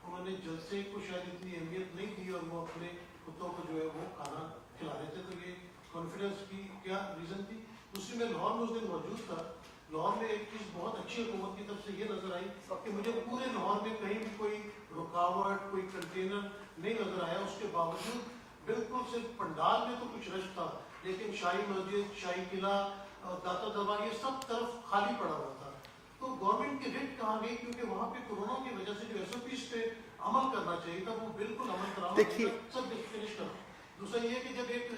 انہوں نے جلسے کو شاید اتنی اہمیت نہیں دی اور وہ اپنے کتوں کو جو ہے وہ کھانا کھلا رہے تھے. تو یہ کانفیڈنس کی کیا ریزن تھی؟ دوسری میں لاہور میں اس دن موجود تھا. لاہور میں ایک چیز بہت اچھی حکومت کی طرف سے یہ نظر آئی کہ مجھے پورے لاہور میں کہیں بھی کوئی رکاوٹ، کوئی کنٹینر نہیں نظر آیا. اس کے باوجود بالکل صرف پنڈال میں تو کچھ رش تھا، لیکن شاہی مسجد، شاہی قلعہ، दाता दरबार ये सब तरफ खाली पड़ा हुआ था। तो गवर्नमेंट की रिट कहाँ गई, क्योंकि वहाँ पे कोरोना की वजह से जो एसओपीज पे अमल करना चाहिए था वो बिल्कुल अमल कराना देखिए- चाहिए। सब फिनिश करो। दूसरा ये कि जब एक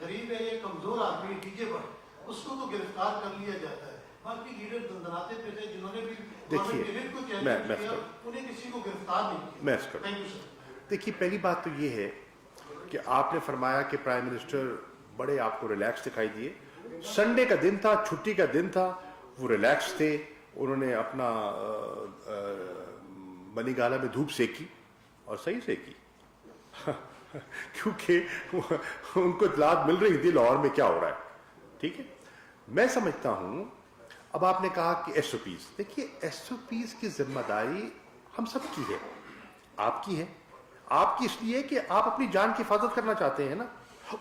गरीब है, ये कमजोर आदमी डीजे पर, उसको तो गिरफ्तार कर लिया जाता है, बाकी लीडर दंदनाते पे थे जिन्होंने भी गवर्नमेंट की रिट को चैलेंज किया, उन्हें किसी को गिरफ्तार नहीं किया। Thank you sir. देखिए, पहली बात तो ये है कि आपने फरमाया कि प्राइम मिनिस्टर बड़े आपको रिलैक्स दिखाई दिए। संडे का दिन था, छुट्टी का दिन था, वो रिलैक्स थे। उन्होंने अपना बनीगाला में धूप सेकी और सही सेकी क्योंकि उनको इत्तलात मिल रही थी लाहौर में क्या हो रहा है। ठीक है, मैं समझता हूं। अब आपने कहा कि एसओपीज, देखिए एसओपीज की जिम्मेदारी हम सब की है, आपकी है। आपकी इसलिए कि आप अपनी जान की हिफाजत करना चाहते हैं ना,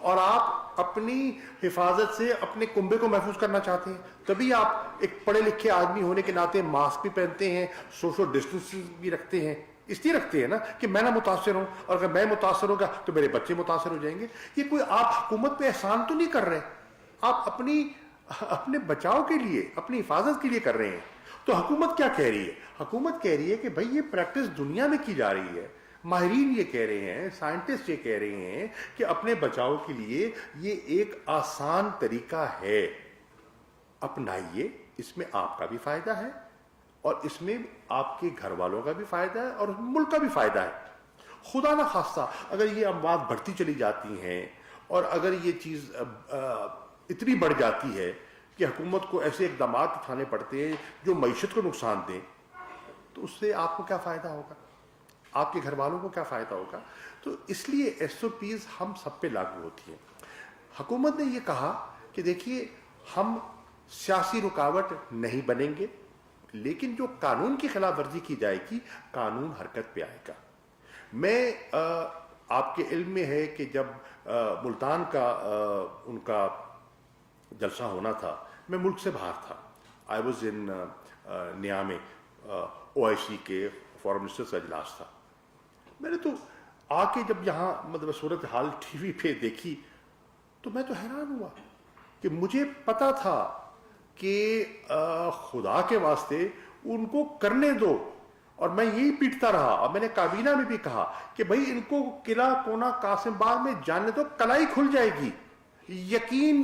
और आप अपनी हिफाजत से अपने कुंबे को महफूज करना चाहते हैं, तभी आप एक पढ़े लिखे आदमी होने के नाते मास्क भी पहनते हैं, सोशल डिस्टेंसिंग भी रखते हैं। इसलिए रखते हैं ना कि मैं ना मुतासर हूं, और अगर मैं मुतासर होगा तो मेरे बच्चे मुतासर हो जाएंगे। ये कोई आप हुकूमत पे एहसान तो नहीं कर रहे, आप अपने बचाव के लिए, अपनी हिफाजत के लिए कर रहे हैं। तो हुकूमत क्या कह रही है? हुकूमत कह रही है कि भाई ये प्रैक्टिस दुनिया में की जा रही है, माहिरीन ये कह रहे हैं, साइंटिस्ट ये कह रहे हैं कि अपने बचाव के लिए ये एक आसान तरीका है, अपनाइए। इसमें आपका भी फायदा है और इसमें आपके घर वालों का भी फायदा है और मुल्क का भी फायदा है। खुदा ना खास्ता अगर ये अमवात बढ़ती चली जाती हैं और अगर ये चीज इतनी बढ़ जाती है कि हुकूमत को ऐसे इकदाम उठाने पड़ते हैं जो मईशत को नुकसान दें, तो उससे आपको क्या फायदा होगा, आपके घर वालों को क्या फायदा होगा? तो इसलिए एसओपीज हम सब पे लागू होती हैं। हुकूमत ने ये कहा कि देखिए हम सियासी रुकावट नहीं बनेंगे, लेकिन जो कानून की खिलाफ वर्जी की जाएगी कानून हरकत पे आएगा। मैं आपके इल्म में है कि जब मुल्तान का उनका जलसा होना था, मैं मुल्क से बाहर था। आई वॉज इन नियामे, OIC के फॉरेन मिनिस्टर्स का इजलास था। मैंने तो आके जब यहाँ मतलब सूरत हाल टीवी पे देखी तो मैं तो हैरान हुआ कि मुझे पता था कि खुदा के वास्ते उनको करने दो, और मैं यही पीटता रहा। और मैंने काबीना में भी कहा कि भाई इनको किला कोना कासिम बाग में जाने दो, कलाई खुल जाएगी। यकीन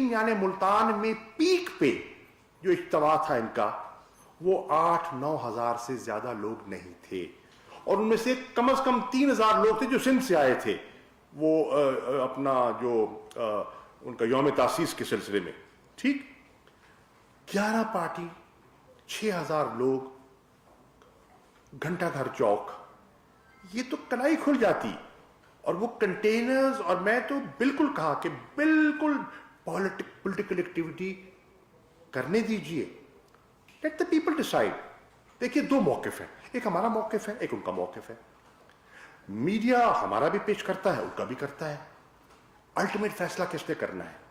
जाने मुल्तान में पीक पे जो इज्तिमा था इनका, वो 8-9 हजार से ज्यादा लोग नहीं थे, और उनमें से कम से कम 3000 लोग थे जो सिंध से आए थे, वो अपना जो उनका यौम तासीस के सिलसिले में। ठीक, 11 पार्टी, 6000 लोग, घंटा घर चौक, ये तो कलाई खुल जाती। और वो कंटेनर्स, और मैं तो बिल्कुल कहा कि बिल्कुल पॉलिटिकल एक्टिविटी करने दीजिए, लेट द पीपल डिसाइड। देखिए दो मौकिफ है, एक हमारा मौकिफ है, एक उनका मौकिफ है। मीडिया हमारा भी पेश करता है, उनका भी करता है। अल्टीमेट फैसला किसने करना है?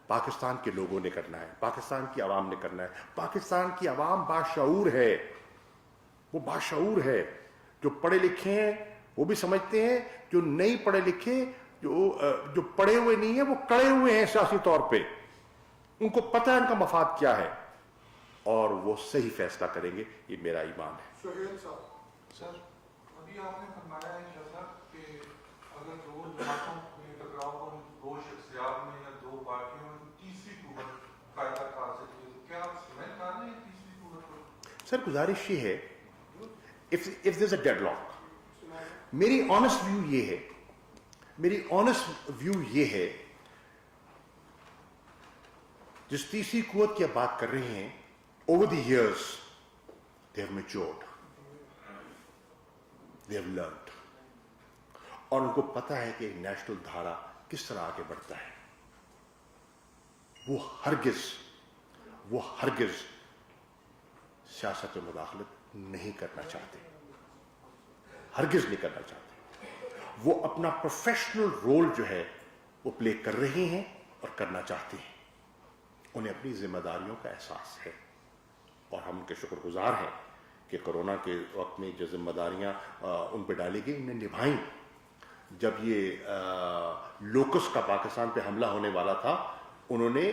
पाकिस्तान के लोगों ने करना है, पाकिस्तान की आवाम ने करना है। पाकिस्तान की आवाम बाशऊर है, वो बाशऊर है। जो पढ़े लिखे हैं वो भी समझते हैं, जो नहीं पढ़े लिखे, जो पढ़े हुए नहीं है, वो कड़े हुए हैं सियासी तौर पे। उनको पता है उनका मफाद क्या है और वो सही फैसला करेंगे, ये मेरा ईमान है। सोहेल साहब, सर, अभी आपने फरमाया है इंशाअल्लाह कि अगर दो जमातों में टकराव हो, दो शख्सियात में या दो पार्टियों में तीसरी कुव्वत कायदा कर सकती है, तो क्या आप समझ पा रहे हैं तीसरी कुव्वत को? सर गुजारिश ये है, if there is a deadlock, मेरी ऑनेस्ट व्यू ये है, जिस तीसरी कुव्वत की आप बात कर रहे हैं, over the years they have matured, they have learned, और उनको पता है कि नेशनल धारा किस तरह आगे बढ़ता है। वो हरगिज सियासत में मुदाखलत नहीं करना चाहते, हरगिज नहीं करना चाहते। वो अपना प्रोफेशनल रोल जो है वो प्ले कर रहे हैं और करना चाहते हैं। उन्हें अपनी जिम्मेदारियों का एहसास है और हम उनके शुक्रगुजार हैं कि कोरोना के वक्त में जो जिम्मेदारियां उन पर डाली गई उन्हें निभाई। जब ये लोकस का पाकिस्तान पे हमला होने वाला था, उन्होंने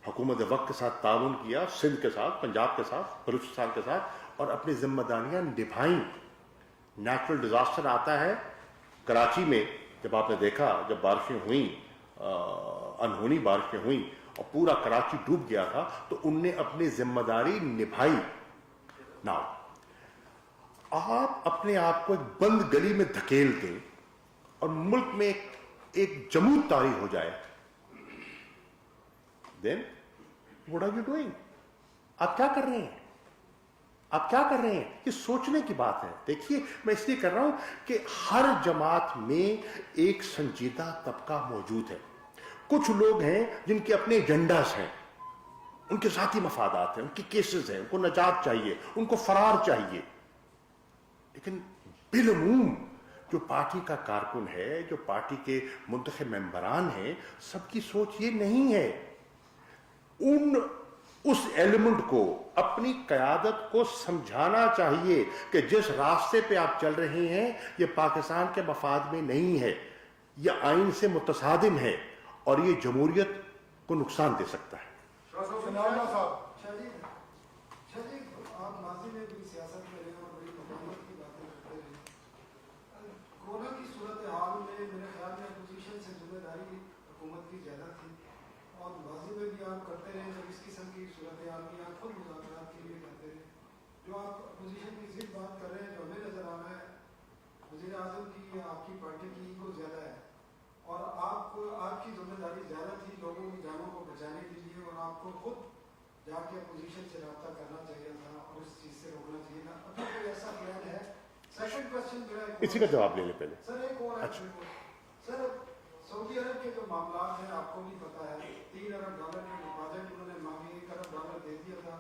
हुकूमत वक्त के साथ ताउन किया, सिंध के साथ, पंजाब के साथ, बलूचिस्तान के साथ, और अपनी जिम्मेदारियां निभाई। नेचुरल डिजास्टर आता है कराची में, जब आपने देखा जब बारिशें हुई, अनहोनी बारिशें हुई और पूरा कराची डूब गया था, तो उनने अपनी जिम्मेदारी निभाई। ना आप अपने आप को एक बंद गली में धकेल दें और मुल्क में एक जमूद तारी हो जाए, then what are you doing? आप क्या कर रहे हैं? आप क्या कर रहे हैं? ये सोचने की बात है। देखिए, मैं इसलिए कर रहा हूं कि हर जमात में एक संजीदा तबका मौजूद है। कुछ लोग हैं जिनके अपने एजेंडास हैं, उनके साथी मफादात हैं, उनके केसेस हैं, उनको नजात चाहिए, उनको फरार चाहिए। लेकिन बिलमूम जो पार्टी का कारकुन है, जो पार्टी के मुंतखब मेंबरान हैं, सबकी सोच ये नहीं है। उस एलिमेंट को, अपनी कयादत को समझाना चाहिए कि जिस रास्ते पे आप चल रहे हैं ये पाकिस्तान के मफाद में नहीं है, यह आइन से मुतसादिम है और ये जमहूरियत को नुकसान दे सकता है। शनाना साहब, शादी आप माजी में भी सियासत में रहे और बड़ी हुकूमत की बातें करते रहे। कोरोना की सूरत हाल में मेरे ख्याल में अपोजिशन से जिम्मेदारी हुकूमत की ज़्यादा थी, और माजी में भी आप करते रहे जब इस किस्म की सूरत हाल में आप खुद मुज़ाकरात के लिए करते रहे। जो आप अपोजिशन की जिद बात कर रहे हैं, जो हमें नज़र आ रहा है वज़ीर आज़म की, आपकी पार्टी की ईगो ज़्यादा है और आपकी जिम्मेदारी ज़्यादा थी लोगों की जानों को बचाने के लिए, और आपको खुद जाके अपोजिशन से रब्ता करना चाहिए था और इस चीज़ से रोकना चाहिए था। अभी कोई ऐसा प्लान है? सेकंड क्वेश्चन मेरा इसी का जवाब ले ले पहले। सर एक और है। सर सऊदी अरब के जो मामला हैं आपको भी पता है, $3 अरब के डिपॉजिट उन्होंने मांगे, $1 अरब दे दिया था,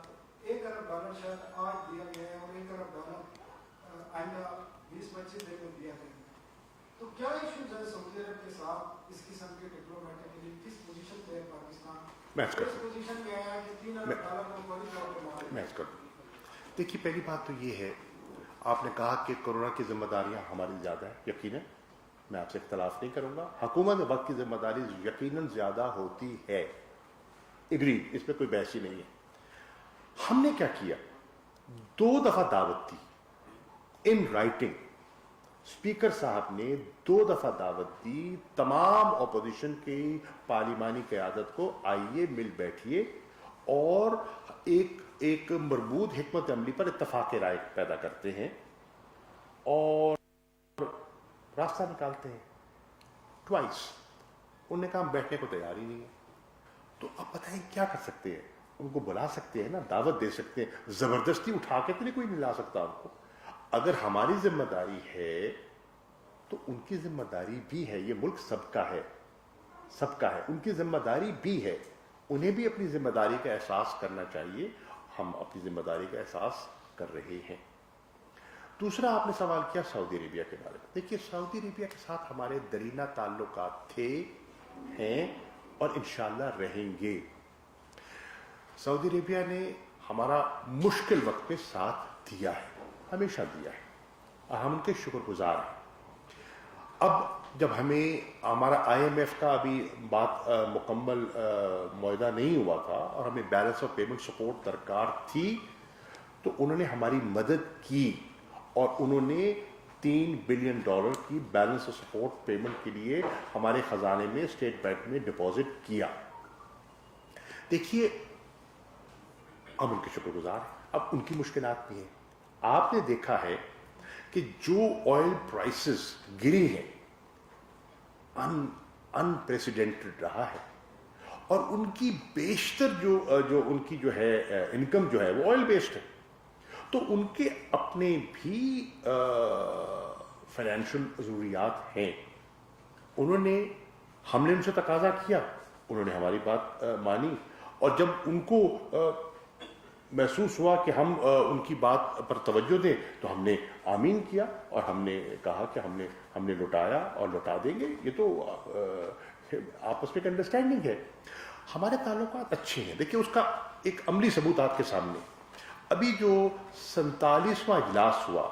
$1 अरब शायद आज दिया गया है और $1 अरब आइंदा 20-25 दिन में दिया जाएगा। तो क्या इश्यूज है सऊदी अरब के साथ इस किस्म के डिप्लोमेटिकली? किस पोजीशन पे है पाकिस्तान? मैच कर पोजीशन में आया कि $3 अरब को बड़ी तौर पे मारे। मैच कर देखिए, पहली बात तो ये है, आपने कहा कि कोरोना की जिम्मेदारियां हमारी ज्यादा है। यकीनन मैं आपसे इख्तलाफ नहीं करूंगा, हुकूमत वक्त की जिम्मेदारी यकीनन ज्यादा होती है, एग्री, इस पर कोई बहस ही नहीं है। हमने क्या किया, 2 दफा दावत दी इन राइटिंग। स्पीकर साहब ने 2 दफा दावत दी तमाम अपोजिशन की पार्लिमानी क़यादत को, आइए मिल बैठिए और एक मरबूत हिकमत अमली पर इत्तफाक राय पैदा करते हैं और रास्ता निकालते हैं। ट्वाइस उन्होंने कहा हम बैठने को तैयार ही नहीं है। तो अब बताएं क्या कर सकते हैं? उनको बुला सकते हैं ना, दावत दे सकते हैं, जबरदस्ती उठा के तो नहीं कोई नहीं ला सकता उनको। अगर हमारी जिम्मेदारी है तो उनकी जिम्मेदारी भी है, ये मुल्क सबका है, सबका है, उनकी जिम्मेदारी भी है, उन्हें भी अपनी जिम्मेदारी का एहसास करना चाहिए। हम अपनी जिम्मेदारी का एहसास कर रहे हैं। दूसरा आपने सवाल किया सऊदी अरेबिया के बारे में। देखिए, सऊदी अरेबिया के साथ हमारे दरीना ताल्लुकात थे, हैं और इंशाअल्लाह रहेंगे। सऊदी अरेबिया ने हमारा मुश्किल वक्त में साथ दिया है, हमेशा दिया है और हम उनके शुक्रगुजार हैं। अब जब हमें हमारा IMF का अभी बात मुकम्मल मुआहदा नहीं हुआ था और हमें बैलेंस ऑफ पेमेंट सपोर्ट दरकार थी, तो उन्होंने हमारी मदद की और उन्होंने $3 बिलियन की बैलेंस ऑफ सपोर्ट पेमेंट के लिए हमारे खजाने में, स्टेट बैंक में डिपॉजिट किया। देखिए, अब उनके शुक्रगुजार हैं। अब उनकी मुश्किलात भी हैं। आपने देखा है कि जो ऑयल प्राइसेस गिरी हैं, अनप्रेसिडेंटेड रहा है और उनकी बेशतर जो उनकी जो है इनकम जो है वो ऑयल बेस्ड है, तो उनके अपने भी फाइनेंशियल ज़रूरियात हैं। हमने उनसे तकाजा किया, उन्होंने हमारी बात मानी और जब उनको महसूस हुआ कि हम उनकी बात पर तवज्जो दें तो हमने आमीन किया और हमने कहा कि हमने लौटाया और लौटा देंगे। ये तो आपस में अंडरस्टैंडिंग है। हमारे ताल्लुकात अच्छे हैं। देखिए, उसका एक अमली सबूत आपके सामने, अभी जो 47वां इजलास हुआ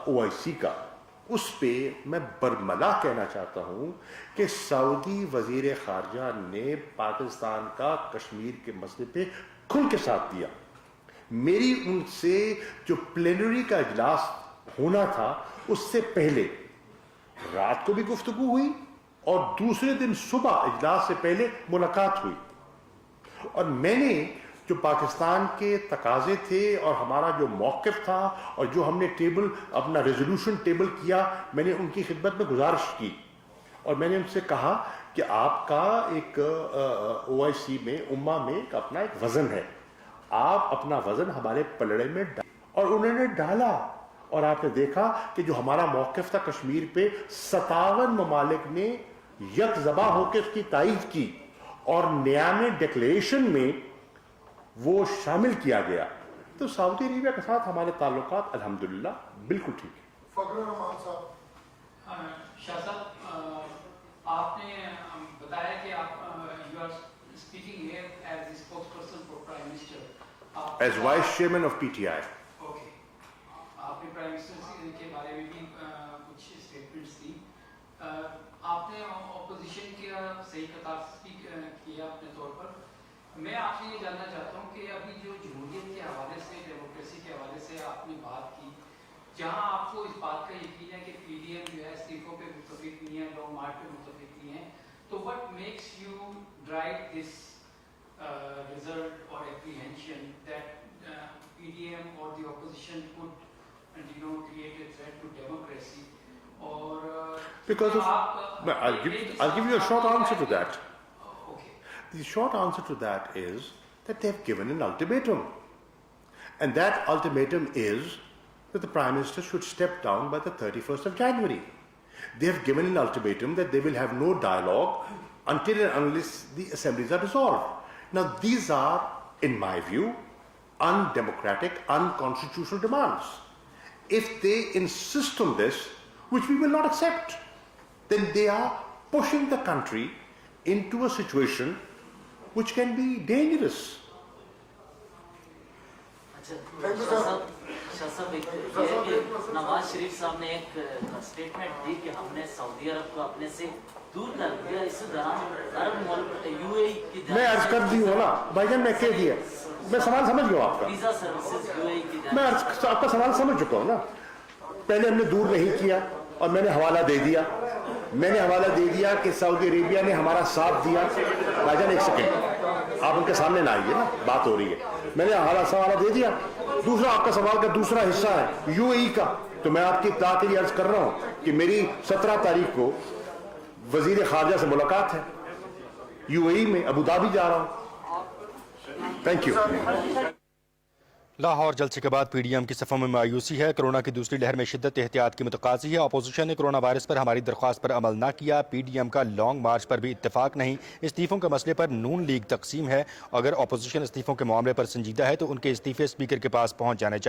OIC का, اس پہ میں برملا کہنا چاہتا ہوں کہ سعودی وزیر خارجہ نے پاکستان کا کشمیر کے مسئلے پہ کھل کے ساتھ دیا. میری ان سے جو پلینری کا اجلاس ہونا تھا اس سے پہلے رات کو بھی گفتگو ہوئی اور دوسرے دن صبح اجلاس سے پہلے ملاقات ہوئی, اور میں نے جو پاکستان کے تقاضے تھے اور ہمارا جو موقف تھا اور جو ہم نے ٹیبل اپنا ریزولوشن ٹیبل کیا, میں نے ان کی خدمت میں گزارش کی اور میں نے ان سے کہا کہ آپ کا ایک OIC میں امہ میں ایک اپنا ایک وزن ہے, آپ اپنا وزن ہمارے پلڑے میں اور انہوں نے ڈالا, اور آپ نے دیکھا کہ جو ہمارا موقف تھا کشمیر پہ 57 ممالک نے یک زباں ہو کے اس کی تائید کی اور نیامے ڈکلیریشن میں وہ شامل کیا گیا. تو سعودی عربیہ کے ساتھ ہمارے تعلقات الحمدللہ بالکل ٹھیک ہے. فخر رحمان صاحب. شاہ صاحب آپ نے بتایا کہ آپ you are speaking here as the spokesperson for prime minister, as vice chairman of PTI. Okay, آپ نے پرائم منسٹر کے بارے میں بھی کچھ اسٹیٹمنٹس دی. آپ نے اپوزیشن کا صحیح قطار اسپیک کیا اپنے طور پر. میں آپ سے یہ جاننا چاہتا ہوں کہ ابھی جو جمہوریت کے حوالے سے, ڈیموکریسی کے حوالے سے آپ نے بات کی, جہاں آپ کو اس بات کا یقین ہے کہ PDM جو ہے استعفوں پہ متفق نہیں ہے, لانگ مارچ پہ متفق نہیں ہے, تو what makes you drive this result اور اپریہینشن دیٹ PDM اور the opposition could create a threat to democracy? اور Because of, I'll give you a short answer to that. The short answer to that is that they have given an ultimatum. And that ultimatum is that the Prime Minister should step down by the 31st of January. They have given an ultimatum that they will have no dialogue until and unless the assemblies are dissolved. Now these are, in my view, undemocratic, unconstitutional demands. If they insist on this, which we will not accept, then they are pushing the country into a situation which can be dangerous. شاہ صاحب ایک یہ ہے کہ نواز شریف صاحب نے ایک statement دی کہ ہم نے سعودی عرب کو اپنے سے دور کر دیا, اس دوران عرب ملک UAE کی میں عرض کر دی ہوں نا بھائی جان, میں کہہ دیا, میں سوال سمجھ گیا آپ کا, ویزا سروسز UAE کی میں آپ کا سوال سمجھ چکا ہوں نا. پہلے ہم نے دور نہیں کیا اور میں نے حوالہ دے دیا, میں نے حوالہ دے دیا کہ سعودی عربیہ نے ہمارا ساتھ دیا. بھائی جان ایک سیکنڈ, آپ ان کے سامنے نہ آئیے نا, بات ہو رہی ہے. میں نے حوالہ دے دیا. دوسرا آپ کا سوال کا دوسرا حصہ ہے UAE کا, تو میں آپ کی اطلاع کے لیے عرض کر رہا ہوں کہ میری 17 تاریخ کو وزیر خارجہ سے ملاقات ہے UAE میں, ابو دھابی جا رہا ہوں. Thank you. لاہور جلسے کے بعد PDM کی صفوں میں مایوسی ہے. کورونا کی دوسری لہر میں شدت احتیاط کی متقاضی ہے. اپوزیشن نے کورونا وائرس پر ہماری درخواست پر عمل نہ کیا. PDM کا لانگ مارچ پر بھی اتفاق نہیں. استعفوں کے مسئلے پر نون لیگ تقسیم ہے. اگر اپوزیشن استعفوں کے معاملے پر سنجیدہ ہے تو ان کے استعفے اسپیکر کے پاس پہنچ جانے چاہیے.